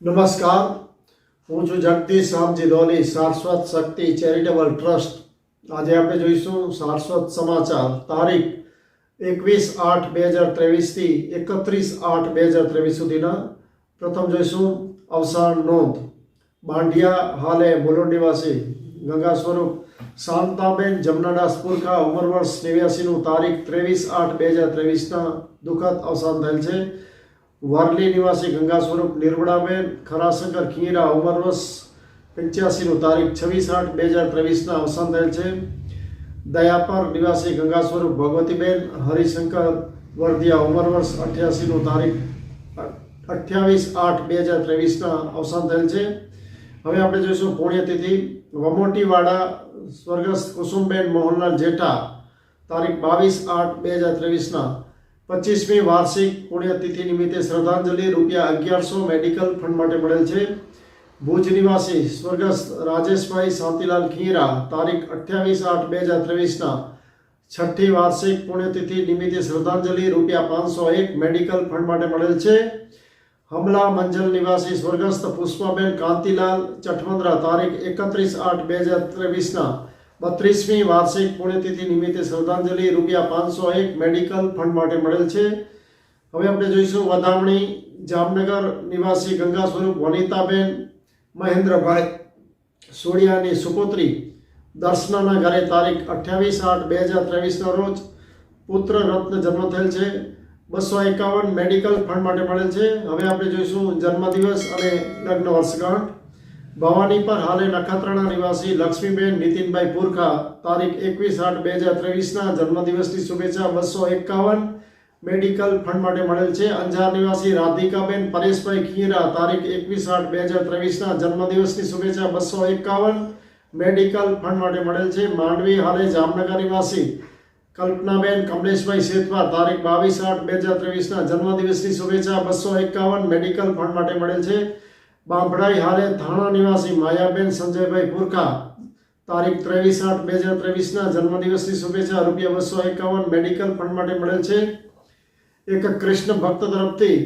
નમસ્કાર, હું છું જગદીશ રામજી ધોલી, સારસ્વત શક્તિ ચેરિટેબલ ટ્રસ્ટ. આજે આપણે જોઈશું સારસ્વત સમાચાર તારીખ 21/8/2023 થી 31/8/2023 સુધીના. પ્રથમ જોઈશું અવસાન નોંધ. બાંડિયા હાલે મુલુંડ નિવાસી ગંગા સ્વરૂપ શાંતાબેન જમનાદાસ પુરખા, ઉંમર વર્ષ 89, તારીખ 23/8/2023 દુઃખદ અવસાન થયેલ છે. વારલી નિવાસી ગંગા સ્વરૂપ નિર્મળાબેન ખરાશંકર ખીરા, ઉંમર વર્ષ 85, તારીખ 26/8/2023 અવસાન થયેલ છે. દયાપર નિવાસી ગંગા સ્વરૂપ ભગવતીબેન હરિશંકર વર્દિયા, ઉંમર વર્ષ 88, તારીખ 28/8/2023 અવસાન થયેલ છે. હવે આપણે જોઈશું પુણ્યતિથિ. વમોટીવાડા સ્વર્ગસ્થ કુસુમબેન મોહનલાલ જેઠા, તારીખ 22/8/2023 25મી વાર્ષિક પુણ્યતિથિ નિમિત્તે શ્રદ્ધાંજલિ ₹1100 મેડિકલ ફંડ માટે મળેલ છે. ભુજ નિવાસી સ્વર્ગસ્થ રાજેશભાઈ શાંતિલાલ ખીરા, તારીખ 28/8/2023 છઠ્ઠી વાર્ષિક પુણ્યતિથિ નિમિત્તે શ્રદ્ધાંજલિ ₹501 મેડિકલ ફંડ માટે મળેલ છે. હમલા મંજલ નિવાસી સ્વર્ગસ્થ પુષ્પાબેન કાંતિલાલ ચઠવંદરા, તારીખ 31/8/2023 32મી વાર્ષિક પુણ્યતિથિ નિમિત્તે શ્રદ્ધાંજલિ ₹501 મેડિકલ ફંડ માટે મળેલ છે. હવે આપણે જોઈશું વધામણી. જામનગર નિવાસી ગંગા સ્વરૂપ વનિતાબેન મહેન્દ્રભાઈ સોડિયાની સુપુત્રી દર્શનાના ઘરે તારીખ 28/8/2023 રોજ પુત્ર રત્ન જન્મ થયેલ છે. 251 મેડિકલ ફંડ માટે મળેલ છે. હવે આપણે જોઈશું જન્મદિવસ અને લગ્ન વર્ષગાંઠ. ભવાની પર હાલે નખત્રાણા નિવાસી લક્ષ્મીબેન નીતિનભાઈ પુરખા, તારીખ 21/8/2023 જન્મદિવસની શુભેચ્છા. 251 મેડિકલ ફંડ માટે મળેલ છે. અંજાર નિવાસી રાધિકાબેન પરેશભાઈ ખીરા, તારીખ 21/8/2023 જન્મદિવસની શુભેચ્છા. 251 મેડિકલ ફંડ માટે મળેલ છે. માંડવી હાલે જામનગર નિવાસી કલ્પનાબેન કમલેશભાઈ શેઠવા, તારીખ 22/8/2023 જન્મદિવસની શુભેચ્છા. 251 મેડિકલ ફંડ માટે મળેલ છે. બાંભડાઈ હાલે થાણા નિવાસી માયાબેન સંજયભાઈ પુરખા, તારીખ 23/8/2023 જન્મદિવસની શુભેચ્છા. ₹251 મેડિકલ ફંડ માટે મળેલ છે. એક કૃષ્ણ ભક્ત તરફથી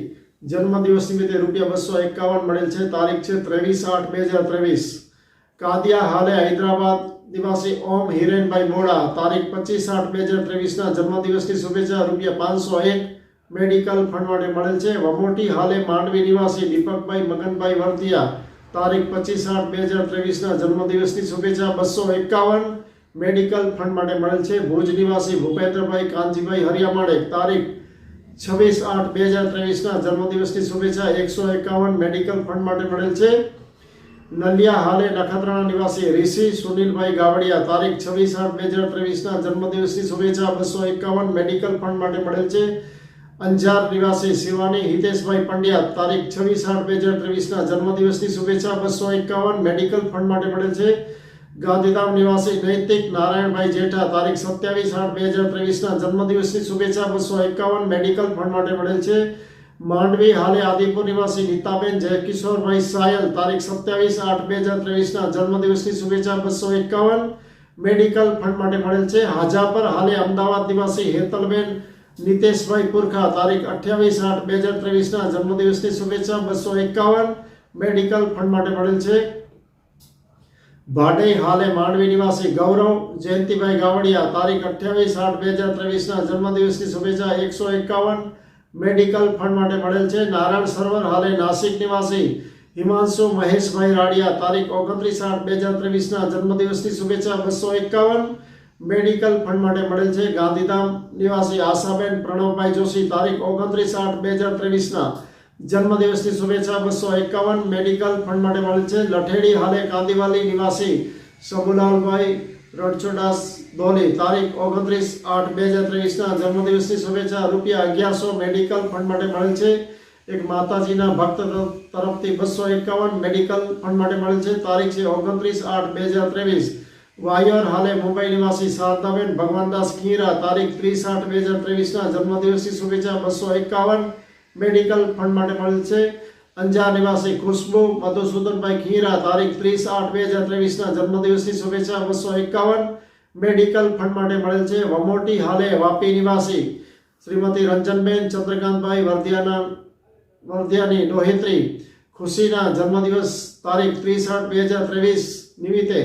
જન્મદિવસ નિમિત્તે ₹251 મળેલ છે. તારીખ છે 23/8/2023. કાદિયા હાલે હૈદરાબાદ નિવાસી ઓમ હિરેનભાઈ મોડા, તારીખ 25/8/2023 જન્મદિવસની શુભેચ્છા. ₹501 મેડિકલ ફંડ માટે મળેલ છે. વમોટી હાલે માંડવી નિવાસી દીપકભાઈ મગનભાઈ વર્તિયા, તારીખ 25/8/2023 જન્મદિવસની શુભેચ્છા. 251 મેડિકલ ફંડ માટે મળેલ છે. ભુજ નિવાસી ભૂપેન્દ્રભાઈ કાનજીભાઈ હરિયામાડે, તારીખ 26/8/2023 જન્મદિવસની શુભેચ્છા. 151 મેડિકલ ફંડ માટે મળેલ છે. નલિયા હાલે નખત્રાણા નિવાસી ઋષિ સુનિલભાઈ ગાવડિયા, તારીખ 26/8/2023 જન્મદિવસની શુભેચ્છા. 251 મેડિકલ ફંડ માટે મળેલ છે. અંજાર નિવાસી શિવાની હિતેશભાઈ પંડ્યા, તારીખ 26/8/2023 જન્મદિવસની શુભેચ્છા. 251 મેડિકલ ફંડ માટે મળેલ છે. ગાંધીધામ નિવાસી નૈતિક નારાયણભાઈ જેઠા, તારીખ 27/8/2023 જન્મદિવસની શુભેચ્છા. 251 મેડિકલ ફંડ માટે મળેલ છે. માંડવી હાલે આદિપુર નિવાસી નીતાબેન જયકિશોરભાઈ સાયલ, તારીખ 27/8/2023 જન્મદિવસની શુભેચ્છા. 251 મેડિકલ ફંડ માટે મળેલ છે. હાજાપર હાલે અમદાવાદ નિવાસી હેતલબેન નિતેશભાઈ પુરખા, તારીખ 28/8/2023 જન્મદિવસની શુભેચ્છા. 251 મેડિકલ ફંડ માટે મળેલ છે. ભાડે હાલે માંડવી નિવાસી ગૌરવ જયંતિભાઈ ગાવડિયા, તારીખ 28/8/2023 જન્મદિવસની શુભેચ્છા. 151 મેડિકલ ફંડ માટે મળેલ છે. નારાયણ સરોવર હાલે નાસિક નિવાસી હિમાંશુ મહેશભાઈ રાડિયા, તારીખ 29/8/2023 જન્મદિવસની શુભેચ્છા. 251 મેડિકલ ફંડ માટે મળેલ છે. ગાંધીધામ નિવાસી આશાબેન પ્રણવભાઈ જોશી, તારીખ 29/8/2023 જન્મદિવસની શુભેચ્છા. 251 મેડિકલ ફંડ માટે મળેલ છે. લઠેડી હાલે કાંદીવાલી નિવાસી સબુલાલભાઈ રણછોડાસ ધોની, તારીખ 29/8/2023 જન્મદિવસની શુભેચ્છા. ₹1100 મેડિકલ ફંડ માટે મળેલ છે. એક માતાજીના ભક્ત તરફથી 251 મેડિકલ ફંડ માટે મળેલ છે. તારીખ છે 29/8/2023. વાયર હાલે મુંબઈ નિવાસી શારદાબેન ભગવાનદાસ ખીરા, તારીખ 30/8/2023 જન્મદિવસની શુભેચ્છા. 251 મેડિકલ ફંડ માટે મળેલ છે. અંજાર નિવાસી ખુશ્બુ મધુસૂદનભાઈ ખીરા, તારીખ 30/8/2023 જન્મદિવસની શુભેચ્છા. 251 મેડિકલ ફંડ માટે મળેલ છે. વમોટી હાલે વાપી નિવાસી શ્રીમતી રંજનબેન ચંદ્રકાંતભાઈ વર્ધિયાની ડોહિત્રી, ખુશીના જન્મદિવસ તારીખ 30/8/2023 નિમિત્તે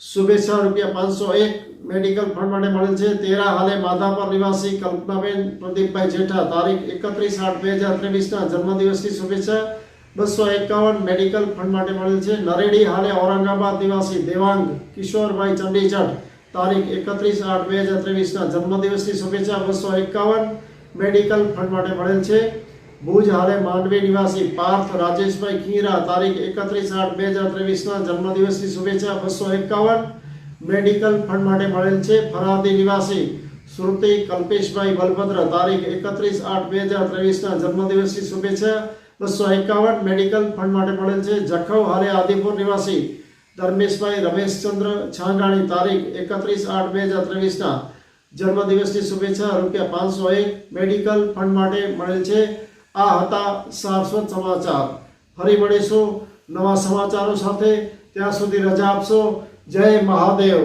શુભેચ્છા ₹501 મેડિકલ ફંડ માટે મળેલ છે. તેરા હાલે માધાપર નિવાસી કલ્પનાબેન પ્રદીપભાઈ જેઠા તારીખ 31/8/2023 જન્મદિવસની શુભેચ્છા ₹251 મેડિકલ ફંડ માટે મળેલ છે. નરેડી હાલે ઔરંગાબાદ નિવાસી દેવાંગ કિશોરભાઈ ચંડીચટ તારીખ 31/8/2023 જન્મદિવસની શુભેચ્છા ₹251 મેડિકલ ફંડ માટે મળેલ છે. ભુજ હાલે માંડવી નિવાસી પાર્થ રાજેશભાઈ ખીરા તારીખ 31/8/2023 જન્મદિવસની શુભેચ્છા ₹251 મેડિકલ ફંડ માટે મળેલ છે. ફરાદી નિવાસી શ્રુતિ કલ્પેશભાઈ બલભદ્ર તારીખ 31/8/2023 જન્મદિવસની શુભેચ્છા ₹251 મેડિકલ ફંડ માટે મળેલ છે. જખૌ હાલે આદિપુર નિવાસી ધર્મેશભાઈ રમેશચંદ્ર છાંગાણી તારીખ 31/8/2023 જન્મદિવસની શુભેચ્છા ₹501 મેડિકલ ફંડ માટે મળેલ છે. આ હતા સારસ્વત સમાચાર. ફરી મળીશું નવા સમાચારો સાથે. ત્યાં સુધી રજા આપશો. જય મહાદેવ.